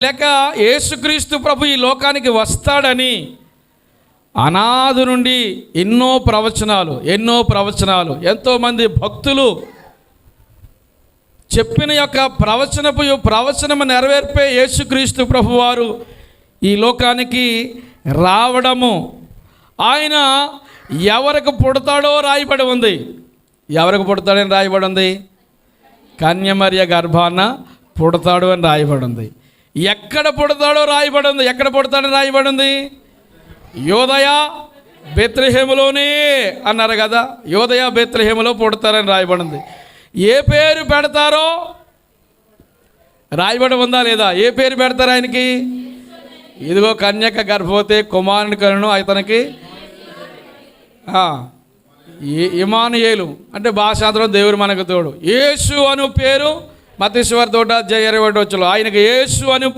లేక యేసుక్రీస్తు ప్రభు ఈ లోకానికి వస్తాడని అనాది నుండి ఎన్నో ప్రవచనాలు ఎంతోమంది భక్తులు చెప్పిన యొక్క ప్రవచనము నెరవేర్పే యేసుక్రీస్తు ప్రభు వారు ఈ లోకానికి రావడము, ఆయన ఎవరికి పుడతాడో రాయబడి ఉంది. ఎవరికి పుడతాడని రాయబడి ఉంది? కన్యమర్య గర్భాన పుడతాడు అని రాయబడి ఉంది. ఎక్కడ పుడతాడో రాయబడి ఉంది. ఎక్కడ పుడతాడని రాయబడి ఉంది? యోదయ బెత్లెహేములోనే అన్నారు కదా. యోదయ బెత్లెహేములో పుడతారని రాయబడి ఉంది. ఏ పేరు పెడతారో రాయబడి ఉందా లేదా? ఏ పేరు పెడతారు ఆయనకి? ఇదిగో కన్యక గర్భవతి కుమారుని కనును, అతనికి ఇమానుయేలు అంటే భాషాంతరం దేవుడు మనకు తోడు. యేసు అను పేరు మత్తయి 20:21 ఆయనకు యేసు అను పేరు